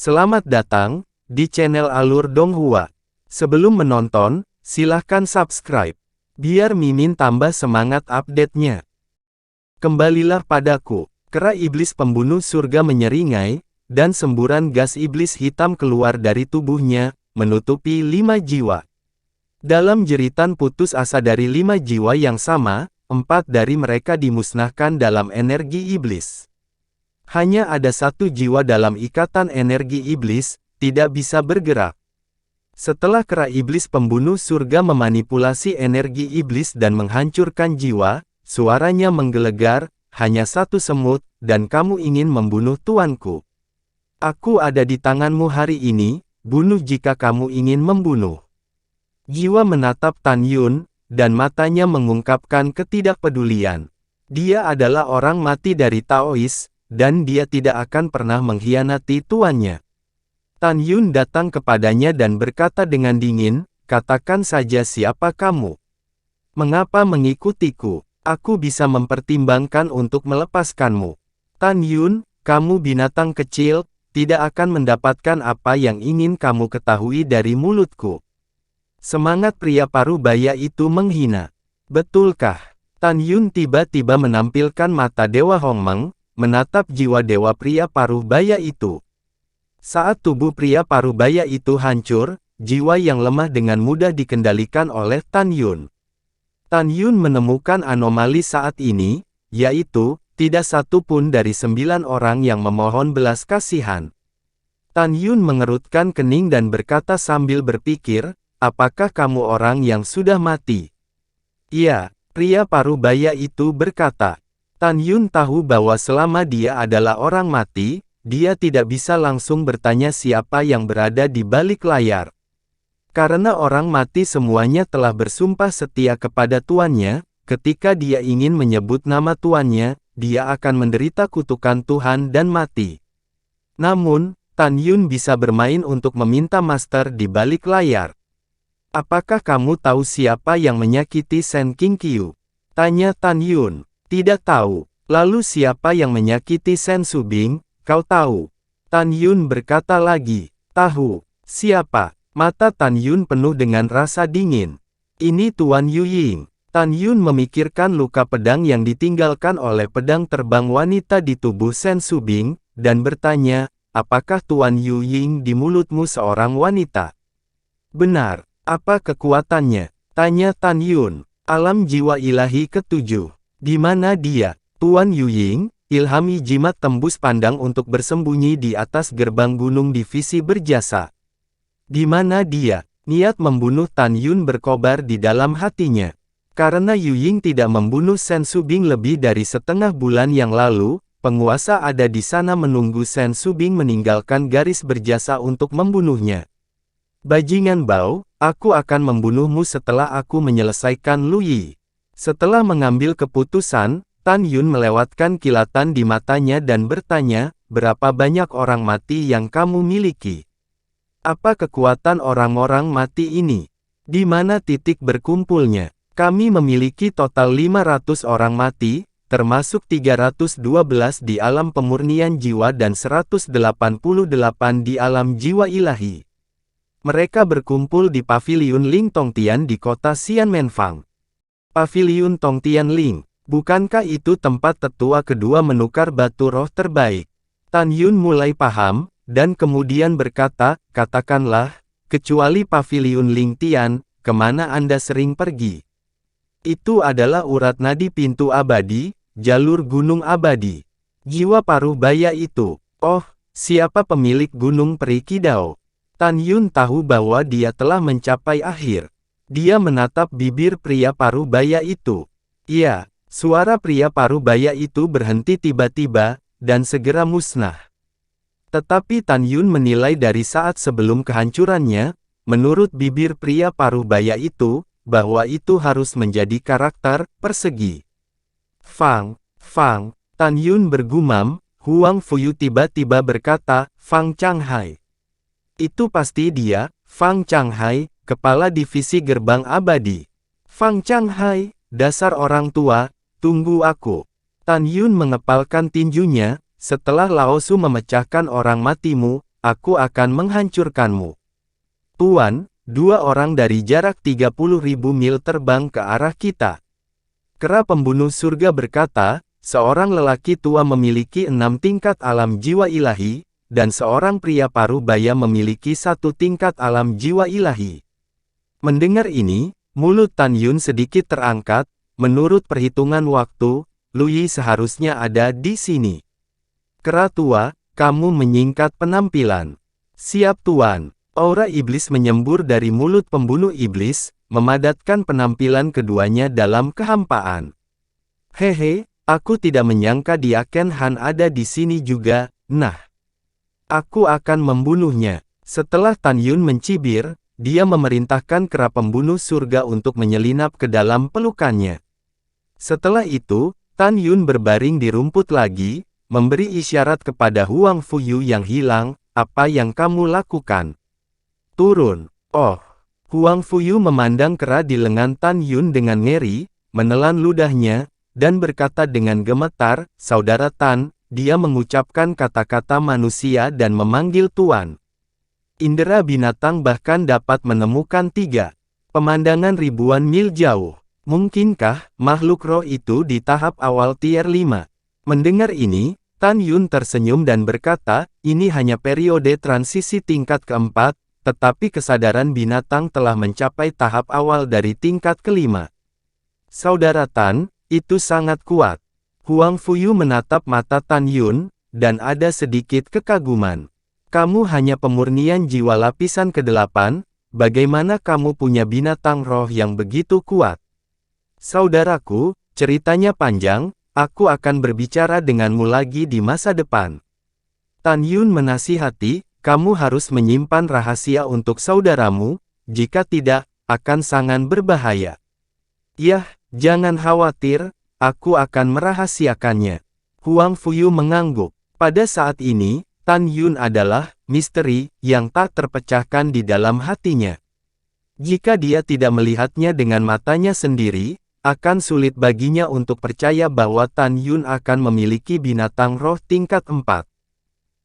Selamat datang di channel Alur Donghua. Sebelum menonton, silahkan subscribe, biar Mimin tambah semangat update-nya. Kembalilah padaku. Kera iblis pembunuh surga menyeringai, dan semburan gas iblis hitam keluar dari tubuhnya, menutupi 5 jiwa. Dalam jeritan putus asa dari 5 jiwa yang sama, 4 dari mereka dimusnahkan dalam energi iblis. Hanya ada 1 jiwa dalam ikatan energi iblis, tidak bisa bergerak. Setelah kera iblis pembunuh surga memanipulasi energi iblis dan menghancurkan jiwa, suaranya menggelegar, hanya 1 semut, dan kamu ingin membunuh tuanku. Aku ada di tanganmu hari ini, bunuh jika kamu ingin membunuh. Jiwa menatap Tan Yun, dan matanya mengungkapkan ketidakpedulian. Dia adalah orang mati dari Taois, dan dia tidak akan pernah mengkhianati tuannya. Tan Yun datang kepadanya dan berkata dengan dingin, katakan saja siapa kamu. Mengapa mengikutiku? Aku bisa mempertimbangkan untuk melepaskanmu. Tan Yun, kamu binatang kecil, tidak akan mendapatkan apa yang ingin kamu ketahui dari mulutku. Semangat pria parubaya itu menghina. Betulkah? Tan Yun tiba-tiba menampilkan mata Dewa Hongmeng, menatap jiwa dewa pria parubaya itu. Saat tubuh pria parubaya itu hancur, jiwa yang lemah dengan mudah dikendalikan oleh Tan Yun. Tan Yun menemukan anomali saat ini, yaitu, tidak satu pun dari 9 orang yang memohon belas kasihan. Tan Yun mengerutkan kening dan berkata sambil berpikir, apakah kamu orang yang sudah mati? Iya, pria parubaya itu berkata. Tan Yun tahu bahwa selama dia adalah orang mati, dia tidak bisa langsung bertanya siapa yang berada di balik layar. Karena orang mati semuanya telah bersumpah setia kepada tuannya, ketika dia ingin menyebut nama tuannya, dia akan menderita kutukan Tuhan dan mati. Namun, Tan Yun bisa bermain untuk meminta master di balik layar. Apakah kamu tahu siapa yang menyakiti Shen Qingqiu? Tanya Tan Yun. Tidak tahu. Lalu siapa yang menyakiti Shen Subing? Kau tahu? Tan Yun berkata lagi. Tahu. Siapa? Mata Tan Yun penuh dengan rasa dingin. Ini Tuan Yu Ying. Tan Yun memikirkan luka pedang yang ditinggalkan oleh pedang terbang wanita di tubuh Shen Subing, dan bertanya, apakah Tuan Yu Ying di mulutmu seorang wanita? Benar. Apa kekuatannya? Tanya Tan Yun. Alam jiwa ilahi ke-7. Di mana dia? Tuan Yu Ying, ilhami jimat tembus pandang untuk bersembunyi di atas gerbang gunung divisi berjasa. Di mana dia? Niat membunuh Tan Yun berkobar di dalam hatinya. Karena Yu Ying tidak membunuh Shen Subing lebih dari setengah bulan yang lalu, penguasa ada di sana menunggu Shen Subing meninggalkan garis berjasa untuk membunuhnya. Bajingan Bao, aku akan membunuhmu setelah aku menyelesaikan Lu Yi. Setelah mengambil keputusan, Tan Yun melewatkan kilatan di matanya dan bertanya, berapa banyak orang mati yang kamu miliki? Apa kekuatan orang-orang mati ini? Di mana titik berkumpulnya? Kami memiliki total 500 orang mati, termasuk 312 di alam pemurnian jiwa dan 188 di alam jiwa ilahi. Mereka berkumpul di Paviliun Ling Tongtian di kota Xianmenfang. Paviliun Tongtian Ling, bukankah itu tempat tetua kedua menukar batu roh terbaik? Tan Yun mulai paham, dan kemudian berkata, katakanlah, kecuali Paviliun Ling Tian, kemana Anda sering pergi? Itu adalah urat nadi pintu abadi, jalur gunung abadi. Jiwa parubaya itu, oh, siapa pemilik gunung Peri Kidao? Tan Yun tahu bahwa dia telah mencapai akhir. Dia menatap bibir pria parubaya itu. Iya, suara pria parubaya itu berhenti tiba-tiba, dan segera musnah. Tetapi Tan Yun menilai dari saat sebelum kehancurannya, menurut bibir pria parubaya itu, bahwa itu harus menjadi karakter persegi. Fang, Tan Yun bergumam, Huang Fuyu tiba-tiba berkata, Fang Changhai. Itu pasti dia, Fang Changhai, kepala divisi gerbang abadi. Fang Changhai, dasar orang tua, tunggu aku. Tan Yun mengepalkan tinjunya, setelah Lao Su memecahkan orang matimu, aku akan menghancurkanmu. Tuan, 2 orang dari jarak 30.000 mil terbang ke arah kita. Kera pembunuh surga berkata, seorang lelaki tua memiliki 6 tingkat alam jiwa ilahi, dan seorang pria paruh baya memiliki 1 tingkat alam jiwa ilahi. Mendengar ini, mulut Tan Yun sedikit terangkat. Menurut perhitungan waktu, Lu Yi seharusnya ada di sini. Kera tua, kamu menyingkat penampilan. Siap tuan. Aura iblis menyembur dari mulut pembunuh iblis, memadatkan penampilan keduanya dalam kehampaan. Hehe, aku tidak menyangka dia Ken Han ada di sini juga. Nah, aku akan membunuhnya. Setelah Tan Yun mencibir, dia memerintahkan kera pembunuh surga untuk menyelinap ke dalam pelukannya. Setelah itu, Tan Yun berbaring di rumput lagi, memberi isyarat kepada Huang Fuyu yang hilang, apa yang kamu lakukan? Turun. Oh. Huang Fuyu memandang kera di lengan Tan Yun dengan ngeri, menelan ludahnya, dan berkata dengan gemetar, Saudara Tan, dia mengucapkan kata-kata manusia dan memanggil Tuan. Indera binatang bahkan dapat menemukan 3 pemandangan ribuan mil jauh. Mungkinkah makhluk roh itu di tahap awal tier 5? Mendengar ini, Tan Yun tersenyum dan berkata, ini hanya periode transisi tingkat keempat, tetapi kesadaran binatang telah mencapai tahap awal dari tingkat kelima. Saudara Tan, itu sangat kuat. Huang Fuyu menatap mata Tan Yun, dan ada sedikit kekaguman. Kamu hanya pemurnian jiwa lapisan ke-8, bagaimana kamu punya binatang roh yang begitu kuat? Saudaraku, ceritanya panjang, aku akan berbicara denganmu lagi di masa depan. Tan Yun menasihati, kamu harus menyimpan rahasia untuk saudaramu, jika tidak, akan sangat berbahaya. Yah, jangan khawatir, aku akan merahasiakannya. Huang Fuyu mengangguk. Pada saat ini, Tan Yun adalah misteri yang tak terpecahkan di dalam hatinya. Jika dia tidak melihatnya dengan matanya sendiri, akan sulit baginya untuk percaya bahwa Tan Yun akan memiliki binatang roh tingkat 4.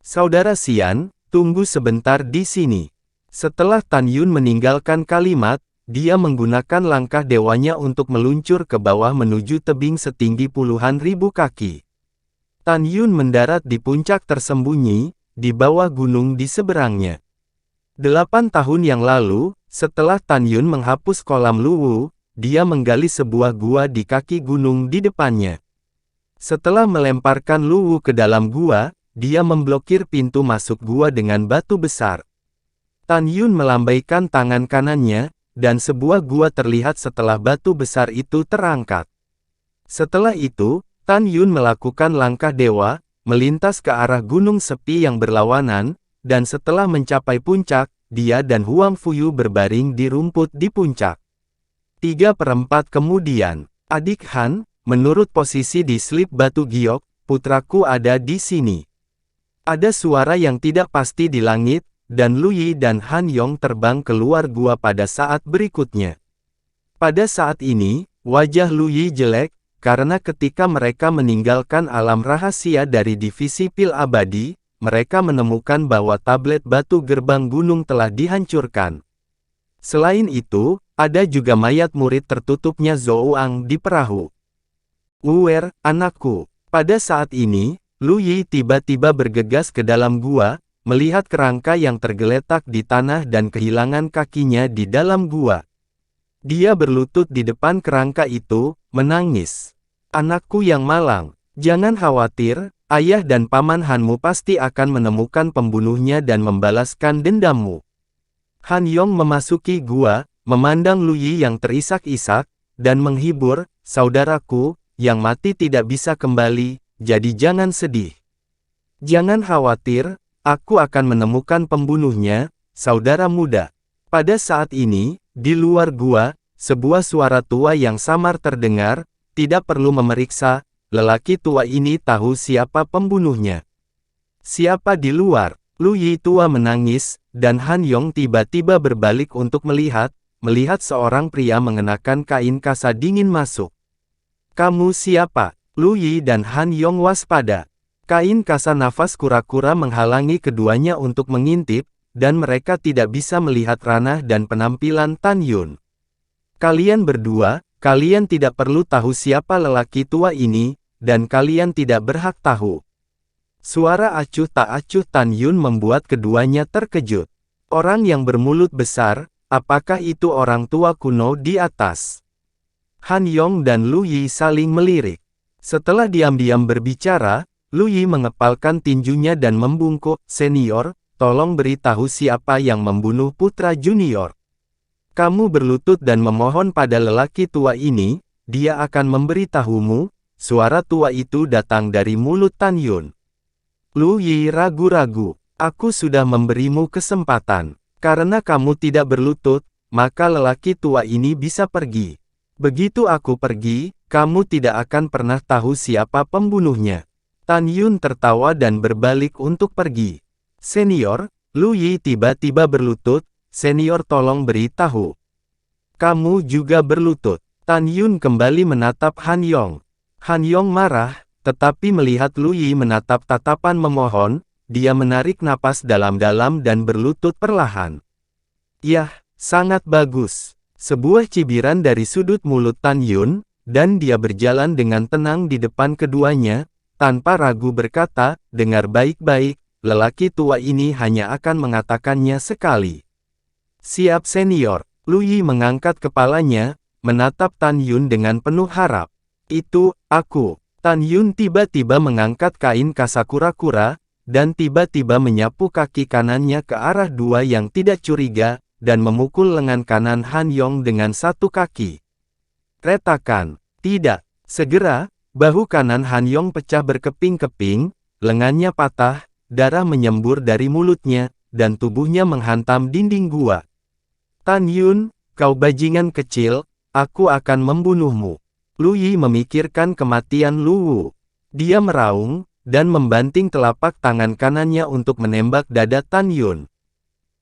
Saudara Xian, tunggu sebentar di sini. Setelah Tan Yun meninggalkan kalimat, dia menggunakan langkah dewanya untuk meluncur ke bawah menuju tebing setinggi puluhan ribu kaki. Tan Yun mendarat di puncak tersembunyi, di bawah gunung di seberangnya. 8 tahun yang lalu, setelah Tan Yun menghapus kolam Luwu, dia menggali sebuah gua di kaki gunung di depannya. Setelah melemparkan Luwu ke dalam gua, dia memblokir pintu masuk gua dengan batu besar. Tan Yun melambaikan tangan kanannya, dan sebuah gua terlihat setelah batu besar itu terangkat. Setelah itu, Tan Yun melakukan langkah dewa, melintas ke arah gunung sepi yang berlawanan, dan setelah mencapai puncak, dia dan Huang Fuyu berbaring di rumput di puncak. 3/4 kemudian, adik Han, menurut posisi di slip batu giok, putraku ada di sini. Ada suara yang tidak pasti di langit, dan Lu Yi dan Han Yong terbang keluar gua pada saat berikutnya. Pada saat ini, wajah Lu Yi jelek, karena ketika mereka meninggalkan alam rahasia dari divisi pil abadi, mereka menemukan bahwa tablet batu gerbang gunung telah dihancurkan. Selain itu, ada juga mayat murid tertutupnya Zhouang di perahu. Uwer, anakku. Pada saat ini, Lu Yi tiba-tiba bergegas ke dalam gua, melihat kerangka yang tergeletak di tanah dan kehilangan kakinya di dalam gua. Dia berlutut di depan kerangka itu, menangis. Anakku yang malang, jangan khawatir, ayah dan paman Hanmu pasti akan menemukan pembunuhnya dan membalaskan dendammu. Han Yong memasuki gua, memandang Lu Yi yang terisak-isak, dan menghibur, saudaraku, yang mati tidak bisa kembali, jadi jangan sedih. Jangan khawatir, aku akan menemukan pembunuhnya, saudara muda. Pada saat ini, di luar gua, sebuah suara tua yang samar terdengar, tidak perlu memeriksa, lelaki tua ini tahu siapa pembunuhnya. Siapa di luar? Lu Yi tua menangis, dan Han Yong tiba-tiba berbalik untuk melihat seorang pria mengenakan kain kasa dingin masuk. Kamu siapa? Lu Yi dan Han Yong waspada. Kain kasa nafas kura-kura menghalangi keduanya untuk mengintip, dan mereka tidak bisa melihat ranah dan penampilan Tan Yun. Kalian berdua, kalian tidak perlu tahu siapa lelaki tua ini, dan kalian tidak berhak tahu. Suara acuh tak acuh Tan Yun membuat keduanya terkejut. Orang yang bermulut besar, apakah itu orang tua kuno di atas? Han Yong dan Lu Yi saling melirik. Setelah diam-diam berbicara, Lu Yi mengepalkan tinjunya dan membungkuk, "Senior, tolong beritahu siapa yang membunuh putra junior. Kamu berlutut dan memohon pada lelaki tua ini, dia akan memberitahumu." Suara tua itu datang dari mulut Tan Yun. Lu Yi ragu-ragu. "Aku sudah memberimu kesempatan. Karena kamu tidak berlutut, maka lelaki tua ini bisa pergi. Begitu aku pergi, kamu tidak akan pernah tahu siapa pembunuhnya." Tan Yun tertawa dan berbalik untuk pergi. "Senior," Lu Yi tiba-tiba berlutut, "Senior tolong beritahu. Kamu juga berlutut." Tan Yun kembali menatap Han Yong. Han Yong marah, tetapi melihat Lu Yi menatap tatapan memohon, dia menarik napas dalam-dalam dan berlutut perlahan. "Yah, sangat bagus." Sebuah cibiran dari sudut mulut Tan Yun, dan dia berjalan dengan tenang di depan keduanya, tanpa ragu berkata, "Dengar baik-baik, lelaki tua ini hanya akan mengatakannya sekali." "Siap senior." Lu Yi mengangkat kepalanya, menatap Tan Yun dengan penuh harap. "Itu, aku." Tan Yun tiba-tiba mengangkat kain kasa kura-kura, dan tiba-tiba menyapu kaki kanannya ke arah dua yang tidak curiga, dan memukul lengan kanan Han Yong dengan satu kaki. Retakan. Tidak. Segera, bahu kanan Han Yong pecah berkeping-keping, lengannya patah, darah menyembur dari mulutnya, dan tubuhnya menghantam dinding gua. "Tan Yun, kau bajingan kecil, aku akan membunuhmu." Lu Yi memikirkan kematian Lu Wu. Dia meraung, dan membanting telapak tangan kanannya untuk menembak dada Tan Yun.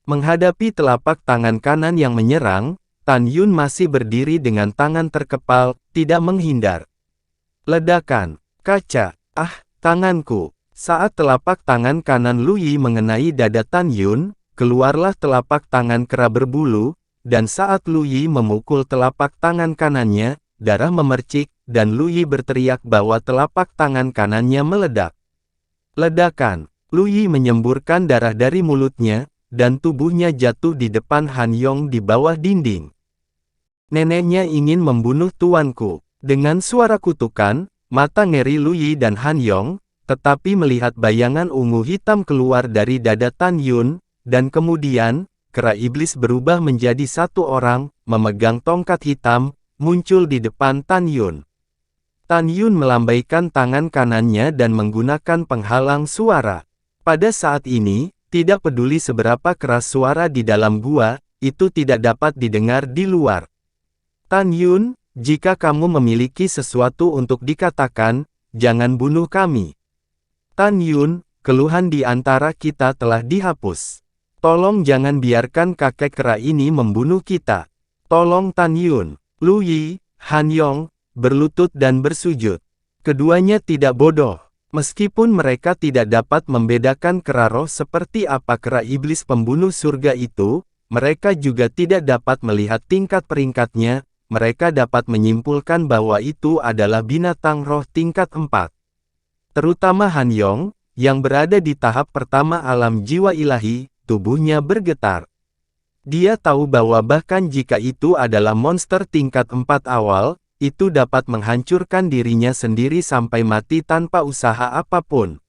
Menghadapi telapak tangan kanan yang menyerang, Tan Yun masih berdiri dengan tangan terkepal, tidak menghindar. Ledakan. Kaca. "Ah, tanganku." Saat telapak tangan kanan Lu Yi mengenai dada Tan Yun, keluarlah telapak tangan kera berbulu, dan saat Lu Yi memukul telapak tangan kanannya, darah memercik, dan Lu Yi berteriak bahwa telapak tangan kanannya meledak. Ledakan. Lu Yi menyemburkan darah dari mulutnya, dan tubuhnya jatuh di depan Han Yong di bawah dinding. "Neneknya ingin membunuh tuanku." Dengan suara kutukan, mata ngeri Lu Yi dan Han Yong, tetapi melihat bayangan ungu hitam keluar dari dada Tan Yun, dan kemudian, kera iblis berubah menjadi satu orang, memegang tongkat hitam, muncul di depan Tan Yun. Tan Yun melambaikan tangan kanannya dan menggunakan penghalang suara. Pada saat ini, tidak peduli seberapa keras suara di dalam gua, itu tidak dapat didengar di luar. "Tan Yun, jika kamu memiliki sesuatu untuk dikatakan, jangan bunuh kami." "Tan Yun, keluhan di antara kita telah dihapus. Tolong jangan biarkan kakek kera ini membunuh kita. Tolong Tan Yun." Lu Yi, Han Yong, berlutut dan bersujud. Keduanya tidak bodoh. Meskipun mereka tidak dapat membedakan kera roh seperti apa kera iblis pembunuh surga itu, mereka juga tidak dapat melihat tingkat peringkatnya, mereka dapat menyimpulkan bahwa itu adalah binatang roh tingkat 4. Terutama Han Yong, yang berada di tahap pertama alam jiwa ilahi, tubuhnya bergetar. Dia tahu bahwa bahkan jika itu adalah monster tingkat 4 awal, itu dapat menghancurkan dirinya sendiri sampai mati tanpa usaha apapun.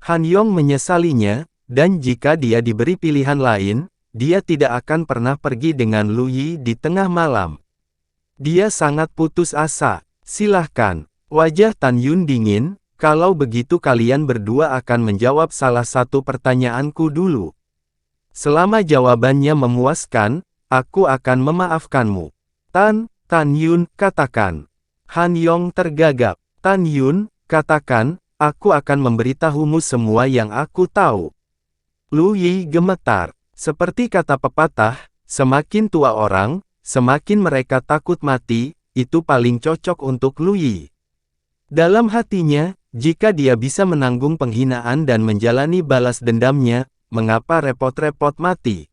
Han Yong menyesalinya, dan jika dia diberi pilihan lain, dia tidak akan pernah pergi dengan Lu Yi di tengah malam. Dia sangat putus asa. "Silahkan." Wajah Tan Yun dingin, "Kalau begitu kalian berdua akan menjawab salah satu pertanyaanku dulu. Selama jawabannya memuaskan, aku akan memaafkanmu." Tan Yun, katakan." Han Yong tergagap. "Tan Yun, katakan, aku akan memberitahumu semua yang aku tahu." Lu Yi gemetar. Seperti kata pepatah, semakin tua orang, semakin mereka takut mati, itu paling cocok untuk Lu Yi. Dalam hatinya, Jika dia bisa menanggung penghinaan dan menjalani balas dendamnya, mengapa repot-repot mati?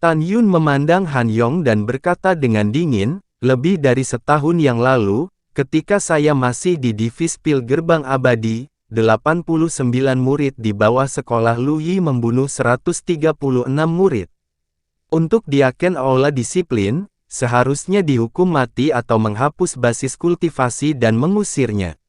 Tan Yun memandang Han Yong dan berkata dengan dingin, lebih dari setahun yang lalu, ketika saya masih di Divis Pil Gerbang Abadi, 89 murid di bawah sekolah Lu Yi membunuh 136 murid. Untuk Diaken Aula Disiplin, seharusnya dihukum mati atau menghapus basis kultivasi dan mengusirnya.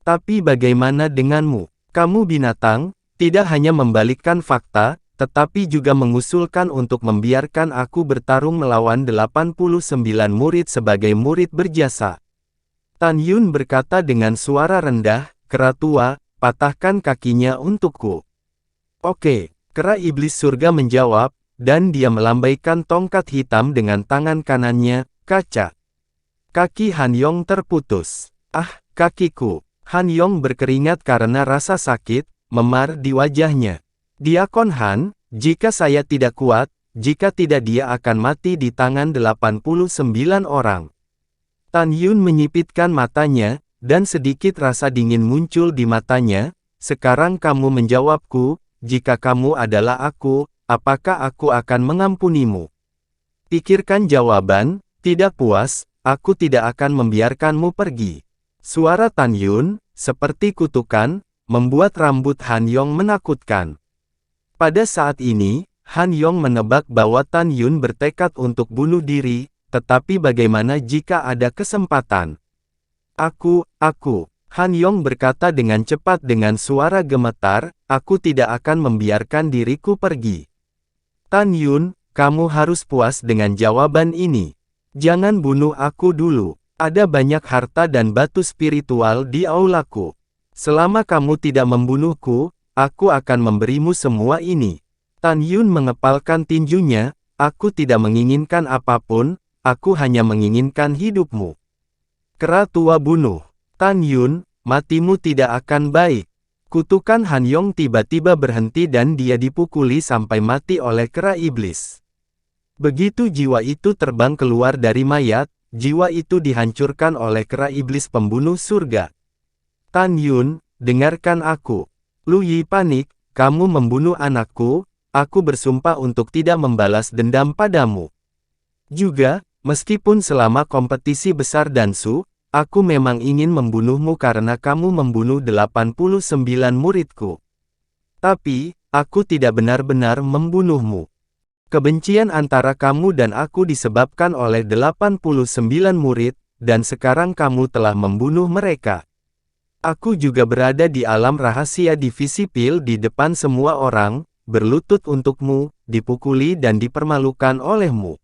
Tapi bagaimana denganmu? Kamu binatang, tidak hanya membalikkan fakta, tetapi juga mengusulkan untuk membiarkan aku bertarung melawan 89 murid sebagai murid berjasa. Tan Yun berkata dengan suara rendah, "Kera tua, patahkan kakinya untukku." Oke, kera iblis surga menjawab, dan dia melambaikan tongkat hitam dengan tangan kanannya, kaca. Kaki Han Yong terputus. Ah, kakiku. Han Yong berkeringat karena rasa sakit, memar di wajahnya. Diakon Han, jika saya tidak kuat, jika tidak dia akan mati di tangan 89 orang. Tan Yun menyipitkan matanya, dan sedikit rasa dingin muncul di matanya. Sekarang kamu menjawabku, jika kamu adalah aku, apakah aku akan mengampunimu? Pikirkan jawaban, tidak puas, aku tidak akan membiarkanmu pergi. Suara Tan Yun, seperti kutukan, membuat rambut Han Yong menakutkan. Pada saat ini, Han Yong menebak bahwa Tan Yun bertekad untuk bunuh diri, tetapi bagaimana jika ada kesempatan? Aku, Han Yong berkata dengan cepat dengan suara gemetar, aku tidak akan membiarkan diriku pergi. Tan Yun, kamu harus puas dengan jawaban ini. Jangan bunuh aku dulu. Ada banyak harta dan batu spiritual di aulaku. Selama kamu tidak membunuhku, aku akan memberimu semua ini. Tan Yun mengepalkan tinjunya, aku tidak menginginkan apapun, aku hanya menginginkan hidupmu. Kera tua bunuh. Tan Yun, matimu tidak akan baik. Kutukan Han Yong tiba-tiba berhenti dan dia dipukuli sampai mati oleh kera iblis. Begitu jiwa itu terbang keluar dari mayat, jiwa itu dihancurkan oleh kera iblis pembunuh surga. Tan Yun, dengarkan aku. Lu Yi panik, kamu membunuh anakku, aku bersumpah untuk tidak membalas dendam padamu. Juga, meskipun selama kompetisi besar Dansu, aku memang ingin membunuhmu karena kamu membunuh 89 muridku. Tapi, aku tidak benar-benar membunuhmu. Kebencian antara kamu dan aku disebabkan oleh 89 murid, dan sekarang kamu telah membunuh mereka. Aku juga berada di alam rahasia divisi pil di depan semua orang, berlutut untukmu, dipukuli dan dipermalukan olehmu.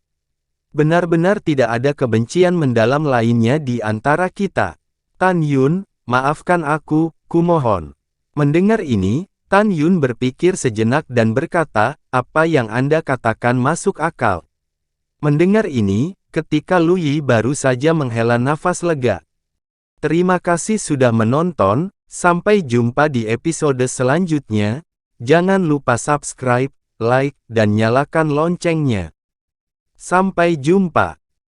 Benar-benar tidak ada kebencian mendalam lainnya di antara kita. Tan Yun, maafkan aku, kumohon. Mendengar ini, Tan Yun berpikir sejenak dan berkata, apa yang Anda katakan masuk akal. Mendengar ini, ketika Lu Yi baru saja menghela nafas lega. Terima kasih sudah menonton, sampai jumpa di episode selanjutnya. Jangan lupa subscribe, like, dan nyalakan loncengnya. Sampai jumpa.